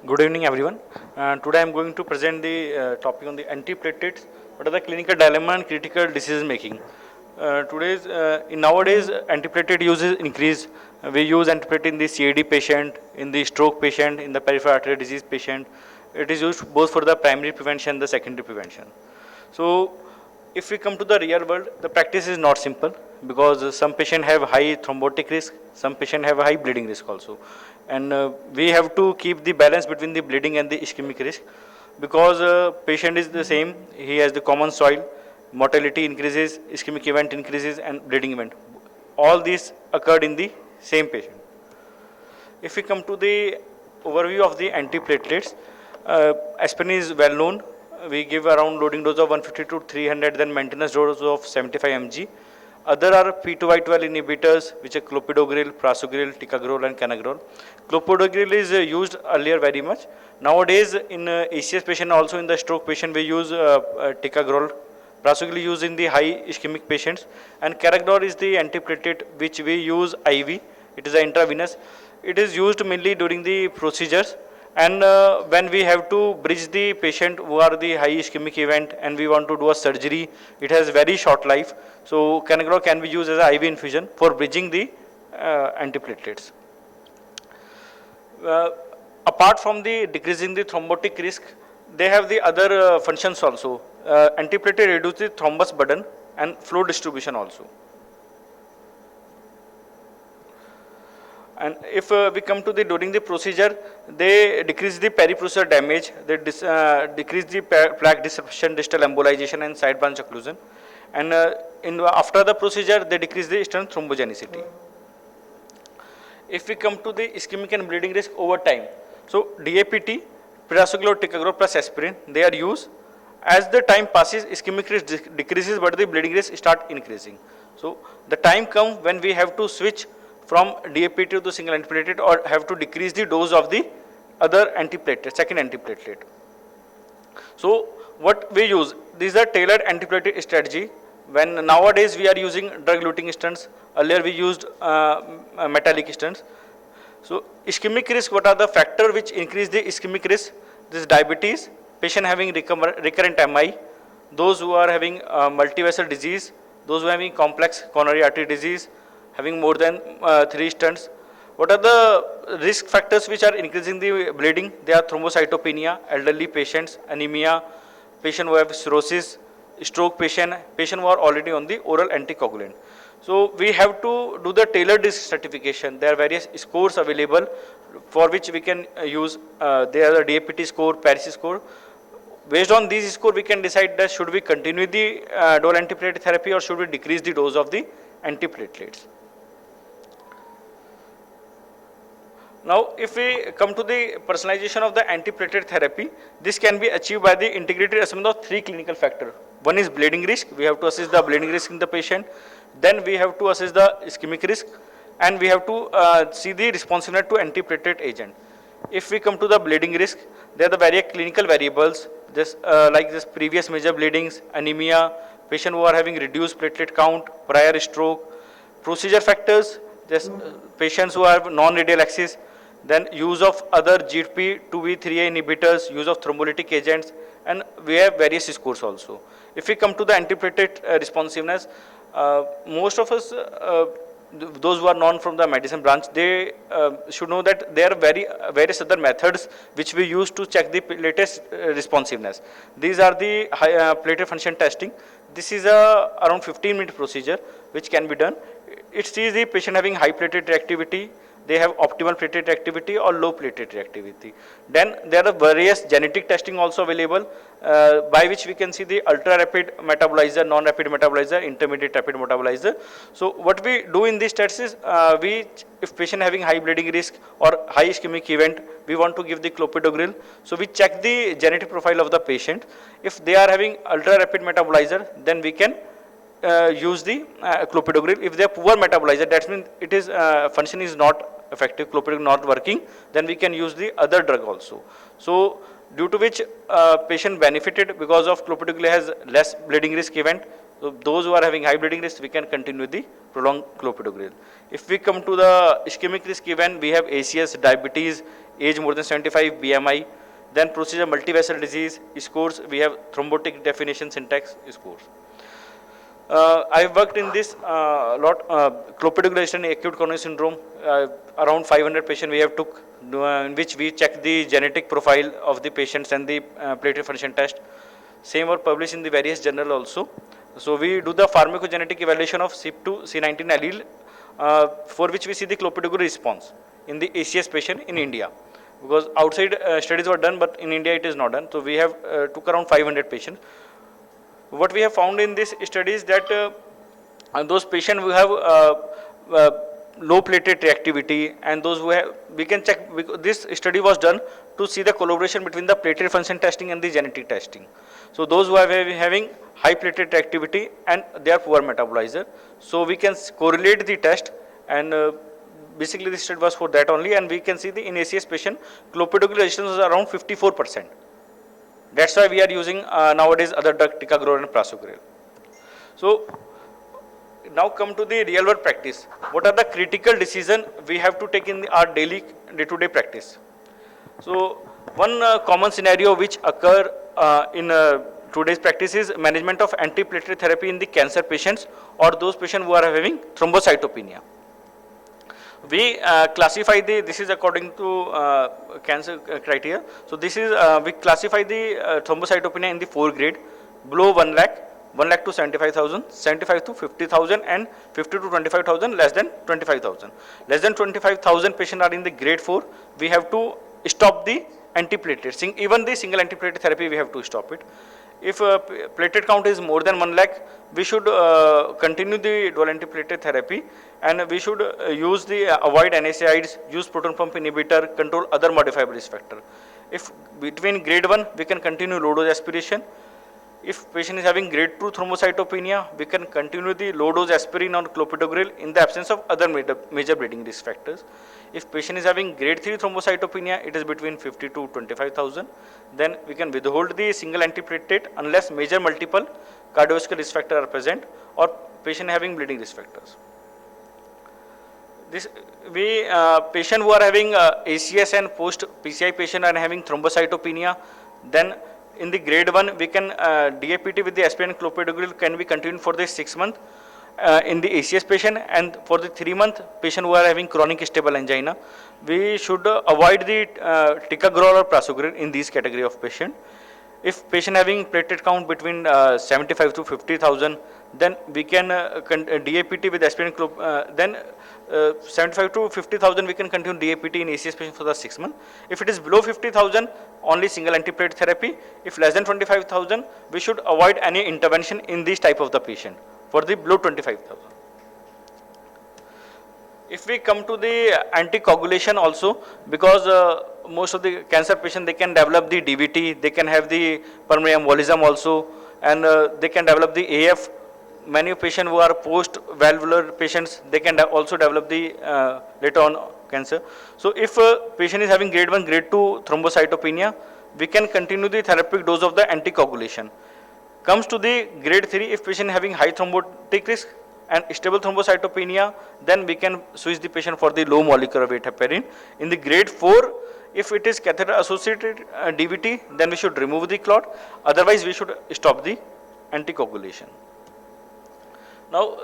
Good evening, everyone. Today I am going to present the topic on the antiplatelets. What are the clinical dilemma and critical decision making? In nowadays, antiplatelet use is increased. We use antiplatelet in the CAD patient, in the stroke patient, in the peripheral artery disease patient. It is used both for the primary prevention and the secondary prevention. So, if we come to the real world, the practice is not simple because some patients have high thrombotic risk, some patients have a high bleeding risk also. And we have to keep the balance between the bleeding and the ischemic risk because patient is the same, he has the common soil, mortality increases, ischemic event increases and bleeding event. All these occurred in the same patient. If we come to the overview of the antiplatelets, aspirin is well known. We give around loading dose of 150 to 300, then maintenance dose of 75 mg. Other are P2Y12 inhibitors, which are clopidogrel, prasugrel, ticagrel, and canagrel. Clopidogrel is used earlier very much. Nowadays, in ACS patient, also in the stroke patient, we use ticagrel. Prasugrel used in the high ischemic patients, and canagrel is the antiplatelet which we use IV. It is intravenous. It is used mainly during the procedures, and when we have to bridge the patient who are the high ischemic event and we want to do a surgery, it has very short life. So canagrel can be used as an IV infusion for bridging the antiplatelets. Apart from the decreasing the thrombotic risk, they have the other functions also. Antiplatelet reduce the thrombus burden and flow distribution also. And if we come to the during the procedure, they decrease the periprocedural damage, they decrease the plaque disruption, distal embolization, and side branch occlusion. And after the procedure, they decrease the external thrombogenicity. If we come to the ischemic and bleeding risk over time, so DAPT, prasugrel, ticagrel plus aspirin, they are used. As the time passes, ischemic risk decreases, but the bleeding risk start increasing. So the time comes when we have to switch from DAPT to the single antiplatelet or have to decrease the dose of the other antiplatelet, second antiplatelet. So what we use, these are tailored antiplatelet strategy. When nowadays we are using drug-eluting stents, earlier we used metallic stents. So ischemic risk, what are the factors which increase the ischemic risk? This is diabetes, patient having recurrent MI, those who are having multivessel disease, those who are having complex coronary artery disease, having more than 3 stents. What are the risk factors which are increasing the bleeding? They are thrombocytopenia, elderly patients, anemia, patient who have cirrhosis, stroke patient, patient who are already on the oral anticoagulant. So we have to do the tailored risk stratification. There are various scores available for which we can use. There are the DAPT score, Paris score. Based on these scores, we can decide that should we continue the dual antiplatelet therapy or should we decrease the dose of the antiplatelets. Now, if we come to the personalization of the antiplatelet therapy, this can be achieved by the integrated assessment of 3 clinical factors. One is bleeding risk. We have to assess the bleeding risk in the patient. Then we have to assess the ischemic risk, and we have to see the responsiveness to antiplatelet agent. If we come to the bleeding risk, there are the various clinical variables, just like this previous major bleedings, anemia, patient who are having reduced platelet count, prior stroke, procedure factors, just patients who have non-radial axis, then use of other GP, 2V, 3A inhibitors, use of thrombolytic agents, and we have various scores also. If we come to the antiplatelet responsiveness, most of us, those who are known from the medicine branch, they should know that there are various other methods which we use to check the latest responsiveness. These are the platelet function testing. This is a around 15-minute procedure which can be done. It sees the patient having high platelet reactivity, they have optimal platelet reactivity or low platelet reactivity. Then there are various genetic testing also available by which we can see the ultra rapid metabolizer, non-rapid metabolizer, intermediate rapid metabolizer. So what we do in these tests is if patient having high bleeding risk or high ischemic event, we want to give the clopidogrel. So we check the genetic profile of the patient. If they are having ultra rapid metabolizer, then we can use the clopidogrel. If they are poor metabolizer, that means it is function is not effective, clopidogrel not working, then we can use the other drug also. So due to which patient benefited because of clopidogrel has less bleeding risk event. So those who are having high bleeding risk, we can continue the prolonged clopidogrel. If we come to the ischemic risk event, we have ACS, diabetes, age more than 75, BMI, then procedure multivessel disease scores, we have thrombotic definition syntax scores. I worked in this lot, clopidogrel acute coronary syndrome, around 500 patients we have took, in which we check the genetic profile of the patients and the platelet function test. Same were published in the various journal also. So we do the pharmacogenetic evaluation of CYP2, C19 allele, for which we see the clopidogrel response in the ACS patient in India. Because outside studies were done, but in India it is not done. So we have took around 500 patients. What we have found in this study is that those patients who have low platelet reactivity, and those who have, we can check, this study was done to see the collaboration between the platelet function testing and the genetic testing. So those who are having high platelet reactivity and they are poor metabolizer, so we can correlate the test, and basically this study was for that only, and we can see the in ACS patient clopidogrel resistance was around 54%. That's why we are using nowadays other drug, ticagrelor and prasugrel. So now come to the real world practice. What are the critical decisions we have to take in our daily day-to-day practice? So one common scenario which occur in today's practice is management of antiplatelet therapy in the cancer patients or those patients who are having thrombocytopenia. We classify this is according to cancer criteria. So this is, we classify the thrombocytopenia in the 4 grade, below 1 lakh, 1 lakh to 75,000, 75 to 50,000 and 50 to 25,000, less than 25,000. Less than 25,000 patients are in the grade 4, we have to stop the antiplatelets. Even the single antiplatelet therapy we have to stop it. If platelet count is more than 1 lakh, we should continue the dual antiplatelet therapy, and we should use the avoid NSAIDs, use proton pump inhibitor, control other modifiable risk factor. If between grade 1, we can continue low dose aspiration. If patient is having grade 2 thrombocytopenia, we can continue the low dose aspirin or clopidogrel in the absence of other major bleeding risk factors. If patient is having grade 3 thrombocytopenia, it is between 50 to 25,000. Then we can withhold the single antiplatelet unless major multiple cardiovascular risk factors are present or patient having bleeding risk factors. This we patient who are having ACS and post PCI patient are having thrombocytopenia, then in the grade 1 we can DAPT with the aspirin and clopidogrel can be continued for the 6 months in the ACS patient, and for the 3-month patient who are having chronic stable angina, we should avoid the ticagrelor or prasugrel in these category of patient. If patient having platelet count between 75 to 50,000, then we can DAPT with aspirin, then 75 to 50,000 we can continue DAPT in ACS patient for the 6 months. If it is below 50,000, only single antiplatelet therapy. If less than 25,000, we should avoid any intervention in this type of the patient for the below 25,000. If we come to the anticoagulation also, because most of the cancer patients, they can develop the DVT, they can have the pulmonary embolism also, and they can develop the AF. Many patients who are post-valvular patients, they can also develop the later on cancer. So if a patient is having grade 1, grade 2 thrombocytopenia, we can continue the therapeutic dose of the anticoagulation. Comes to the grade 3, if patient having high thrombotic risk and stable thrombocytopenia, then we can switch the patient for the low molecular weight heparin. In the grade 4, if it is catheter associated DVT, then we should remove the clot. Otherwise, we should stop the anticoagulation. Now,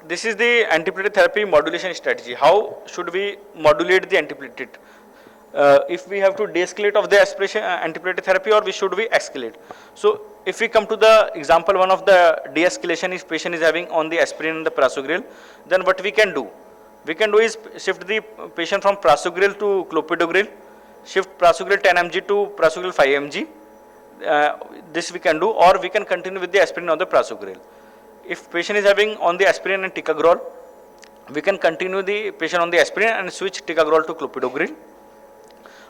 this is the antiplatelet therapy modulation strategy. How should we modulate the antiplatelet? If we have to de-escalate of the aspiration antiplatelet therapy, or should we escalate? So, if we come to the example 1 of the de-escalation, if patient is having on the aspirin and the prasugrel, then what we can do? We can do is shift the patient from prasugrel to clopidogrel, shift prasugrel 10 mg to prasugrel 5 mg. This we can do, or we can continue with the aspirin or the prasugrel. If patient is having on the aspirin and ticagrelor, we can continue the patient on the aspirin and switch ticagrelor to clopidogrel.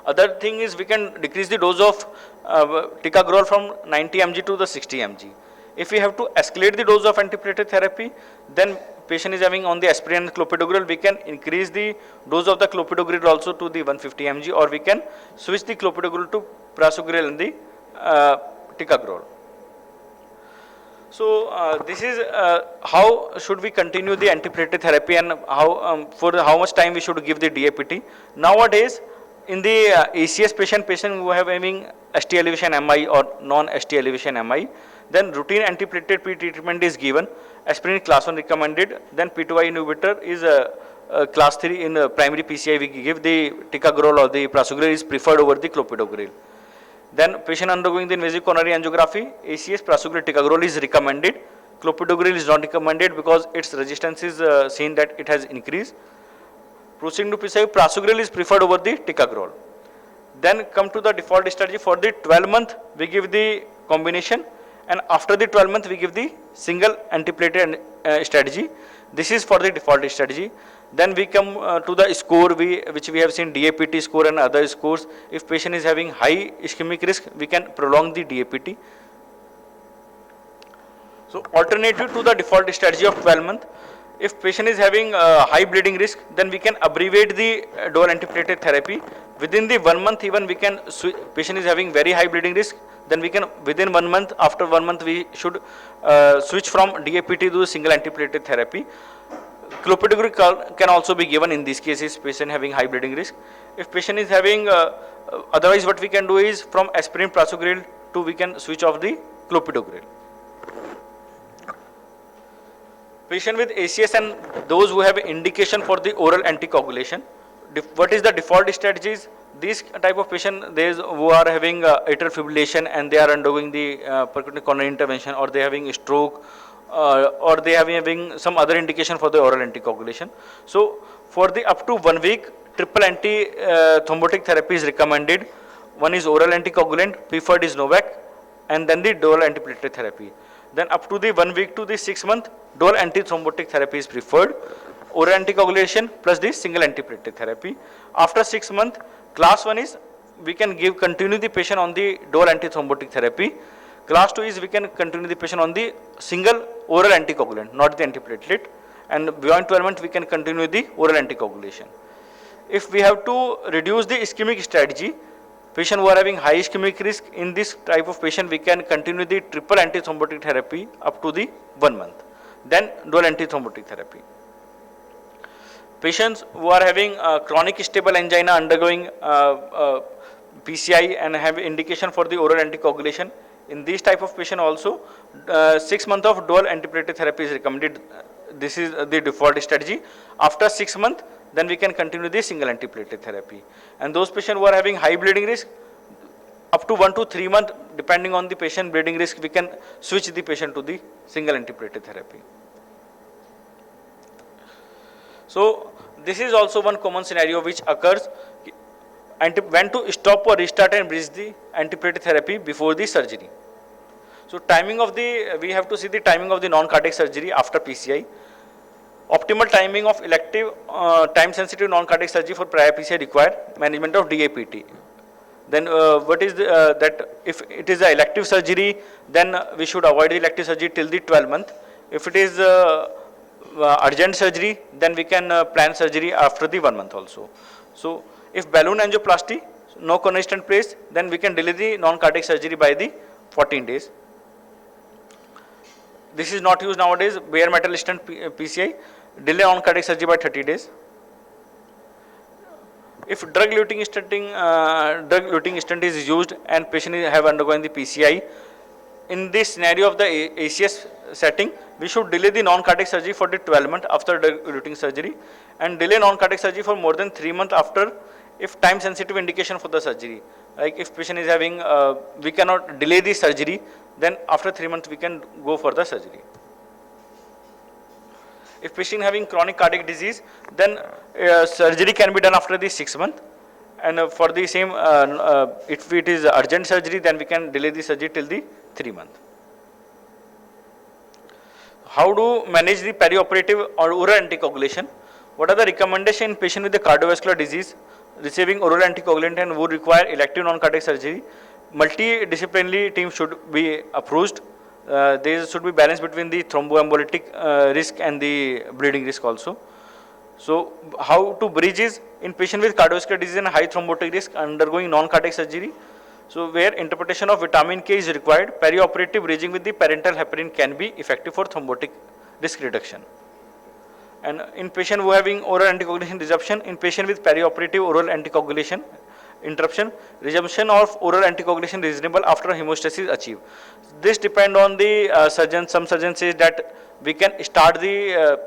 Other thing is we can decrease the dose of ticagrelor from 90 mg to the 60 mg. If we have to escalate the dose of antiplatelet therapy, then patient is having on the aspirin and clopidogrel, we can increase the dose of the clopidogrel also to the 150 mg, or we can switch the clopidogrel to prasugrel and the ticagrelor. So this is how should we continue the antiplatelet therapy, and how for how much time we should give the DAPT. Nowadays, in the ACS patient who have having ST elevation MI or non-ST elevation MI, then routine antiplatelet pre-treatment is given. Aspirin class 1 recommended. Then P2Y inhibitor is class 3 in primary PCI. We give the ticagrelor or the prasugrel is preferred over the clopidogrel. Then patient undergoing the invasive coronary angiography, ACS prasugrel ticagrelor is recommended. Clopidogrel is not recommended because its resistance is seen that it has increased. Proceeding to PCI, prasugrel is preferred over the ticagrelor. Then come to the default strategy. For the 12-month, we give the combination, and after the 12-month, we give the single antiplatelet strategy. This is for the default strategy. Then we come to the score which we have seen, DAPT score and other scores. If patient is having high ischemic risk, we can prolong the DAPT. So alternative to the default strategy of 12-month, if patient is having high bleeding risk, then we can abbreviate the dual antiplatelet therapy. Within the 1 month, even we can patient is having very high bleeding risk, then we can within 1 month, after 1 month we should switch from DAPT to single antiplatelet therapy. Clopidogrel can also be given in these cases, patient having high bleeding risk. If patient is having, otherwise what we can do is from aspirin prasugrel to we can switch off the clopidogrel. Patient with ACS and those who have indication for the oral anticoagulation, what is the default strategies? These type of patient, there is who are having atrial fibrillation and they are undergoing the percutaneous coronary intervention, or they are having a stroke, or they are having some other indication for the oral anticoagulation. So for the up to 1 week, triple anti-thrombotic therapy is recommended. One is oral anticoagulant, preferred is Novak, and then the dual antiplatelet therapy. Then up to the 1 week to the 6 month, dual antithrombotic therapy is preferred. Oral anticoagulation plus the single antiplatelet therapy. After 6 months, class 1 is we can continue the patient on the dual antithrombotic therapy. Class 2 is we can continue the patient on the single oral anticoagulant, not the antiplatelet. And beyond 12 months, we can continue the oral anticoagulation. If we have to reduce the ischemic strategy, patient who are having high ischemic risk, in this type of patient, we can continue the triple antithrombotic therapy up to the 1 month. Then dual antithrombotic therapy. Patients who are having chronic stable angina undergoing PCI and have indication for the oral anticoagulation, in this type of patient also 6 months of dual antiplatelet therapy is recommended. This is the default strategy. After 6 months, then we can continue the single antiplatelet therapy. And those patients who are having high bleeding risk, up to 1 to 3 months, depending on the patient bleeding risk, we can switch the patient to the single antiplatelet therapy. So this is also one common scenario which occurs, when to stop or restart and bridge the antiplatelet therapy before the surgery. So timing of the, we have to see the timing of the non-cardiac surgery after PCI. Optimal timing of elective time-sensitive non-cardiac surgery for prior PCI required management of DAPT. Then what is the, that if it is an elective surgery, then we should avoid the elective surgery till the 12 month. If it is urgent surgery, then we can plan surgery after the 1 month also. So if balloon angioplasty, no coronary stent placed, then we can delay the non-cardiac surgery by the 14 days. This is not used nowadays, bare metal stent PCI, delay non-cardiac surgery by 30 days. If drug-eluting stent is used and patient have undergone the PCI, in this scenario of the ACS setting, we should delay the non-cardiac surgery for the 12 months after drug-eluting surgery, and delay non-cardiac surgery for more than 3 months after, if time-sensitive indication for the surgery. Like if patient is having, we cannot delay the surgery, then after 3 months we can go for the surgery. If patient having chronic cardiac disease, then surgery can be done after the 6 months. And for the same, if it is urgent surgery, then we can delay the surgery till the 3 months. How to manage the perioperative or oral anticoagulation? What are the recommendations in patient with the cardiovascular disease receiving oral anticoagulant and would require elective non-cardiac surgery? Multidisciplinary team should be approached. There should be balance between the thromboembolic risk and the bleeding risk also. So how to bridge is in patient with cardiovascular disease and high thrombotic risk undergoing non-cardiac surgery. So where interpretation of vitamin K is required, perioperative bridging with the parenteral heparin can be effective for thrombotic risk reduction. And in patient who having oral anticoagulation disruption, in patient with perioperative oral anticoagulation, interruption, resumption of oral anticoagulation reasonable after hemostasis achieved. This depend on the surgeon. Some surgeons say that we can start the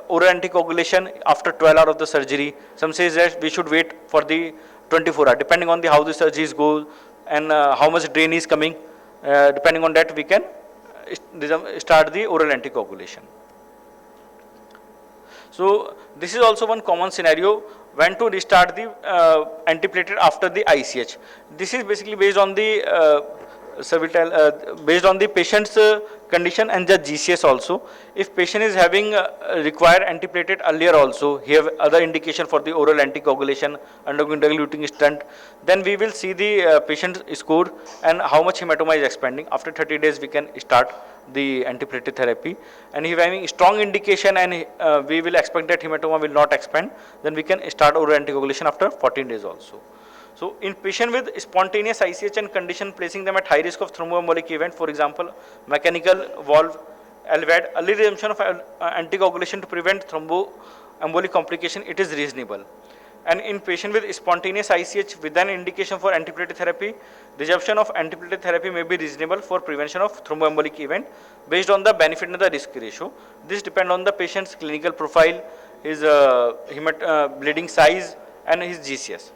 oral anticoagulation after 12 hours of the surgery. Some says that we should wait for the 24 hours, depending on the how the surgeries go and how much drain is coming. Depending on that, we can start the oral anticoagulation. So this is also one common scenario when to restart the antiplatelet after the ICH. This is basically based on the based on the patient's condition and the GCS also. If patient is having required antiplatelet earlier also, he have other indication for the oral anticoagulation, undergoing diluting stent, then we will see the patient score and how much hematoma is expanding. After 30 days, we can start the antiplatelet therapy. And if having strong indication and we will expect that hematoma will not expand, then we can start oral anticoagulation after 14 days also. So in patient with spontaneous ICH and condition placing them at high risk of thromboembolic event, for example, mechanical valve, LVAD, early resumption of anticoagulation to prevent thromboembolic complication, it is reasonable. And in patient with spontaneous ICH with an indication for antiplatelet therapy, resumption of antiplatelet therapy may be reasonable for prevention of thromboembolic event based on the benefit and the risk ratio. This depends on the patient's clinical profile, his bleeding size and his GCS.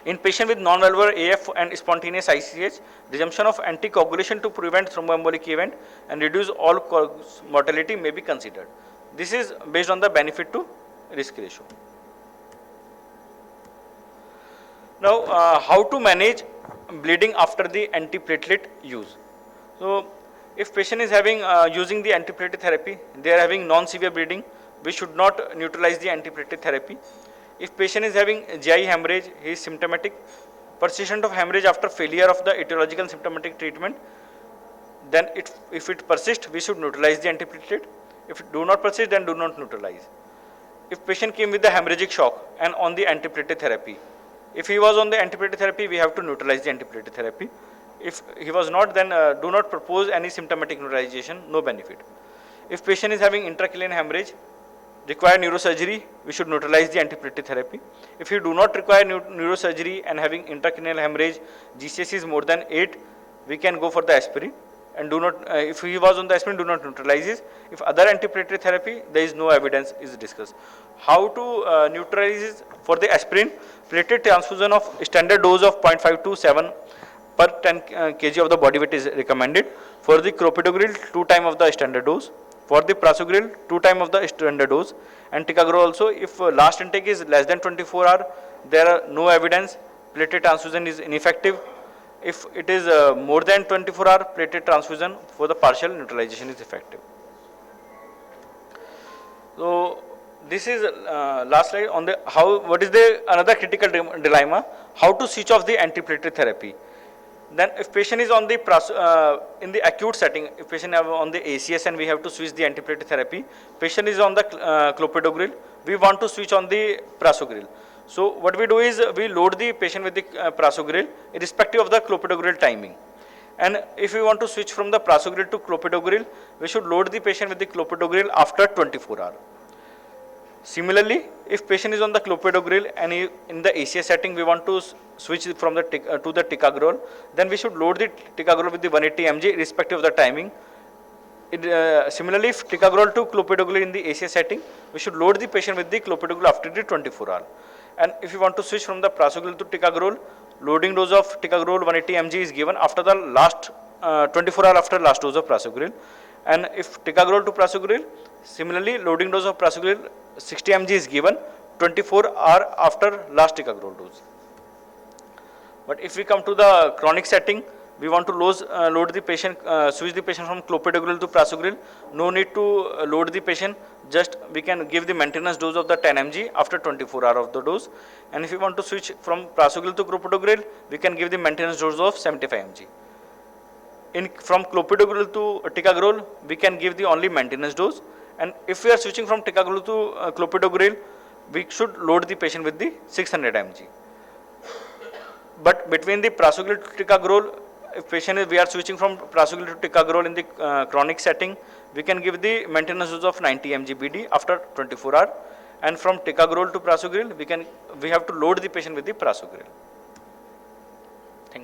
In patient with non-valvular AF and spontaneous ICH, resumption of anticoagulation to prevent thromboembolic event and reduce all-cause mortality may be considered. This is based on the benefit to risk ratio. Now, how to manage bleeding after the antiplatelet use? So, if patient is having using the antiplatelet therapy, they are having non-severe bleeding, we should not neutralize the antiplatelet therapy. If patient is having GI hemorrhage, he is symptomatic, persistent of hemorrhage after failure of the etiological symptomatic treatment, then if it persists, we should neutralize the antiplatelet. If it do not persist, then do not neutralize. If patient came with the hemorrhagic shock and on the antiplatelet therapy, if he was on the antiplatelet therapy, we have to neutralize the antiplatelet therapy. If he was not, then do not propose any symptomatic neutralization, no benefit. If patient is having intracranial hemorrhage, require neurosurgery, we should neutralize the antiplatelet therapy. If you do not require neurosurgery and having intracranial hemorrhage, GCS is more than 8, we can go for the aspirin. And do not, if he was on the aspirin, do not neutralize it. If other antiplatelet therapy, there is no evidence is discussed. How to neutralize it? For the aspirin, platelet transfusion of standard dose of 0.5 to 7 per 10 kg of the body weight is recommended. For the clopidogrel, 2 times of the standard dose. For the prasugrel, 2 times of the standard dose. And ticagrelor also, if last intake is less than 24 hours, there are no evidence, platelet transfusion is ineffective. If it is more than 24 hours, platelet transfusion for the partial neutralization is effective. So this is last slide on the what is the another critical dilemma, how to switch off the antiplatelet therapy. Then if patient is on the in the acute setting, if patient is on the ACS and we have to switch the antiplatelet therapy, patient is on the clopidogrel, we want to switch on the prasugrel. So what we do is we load the patient with the prasugrel irrespective of the clopidogrel timing. And if we want to switch from the prasugrel to clopidogrel, we should load the patient with the clopidogrel after 24 hours. Similarly, if patient is on the clopidogrel and in the ACS setting we want to switch from the to the ticagrelor, then we should load the ticagrelor with the 180 mg irrespective of the timing. Similarly, if ticagrelor to clopidogrel in the ACS setting, we should load the patient with the clopidogrel after the 24 hours. And if you want to switch from the prasugrel to ticagrelor, loading dose of ticagrelor 180 mg is given after the last 24 hours after last dose of prasugrel. And if ticagrelor to prasugrel, similarly loading dose of prasugrel 60 mg is given 24 hours after last ticagrelor dose. But if we come to the chronic setting, we want to load the patient, switch the patient from clopidogrel to prasugrel. No need to load the patient, just we can give the maintenance dose of the 10 mg after 24 hours of the dose. And if we want to switch from prasugrel to clopidogrel, we can give the maintenance dose of 75 mg. From clopidogrel to ticagrelor, we can give the only maintenance dose. And if we are switching from ticagrelor to clopidogrel, we should load the patient with the 600 mg. But between the prasugrel to ticagrelor, if patient we are switching from prasugrel to ticagrelor in the chronic setting, we can give the maintenance dose of 90 mg BD after 24 hours. and from ticagrelor to prasugrel we have to load the patient with the prasugrel.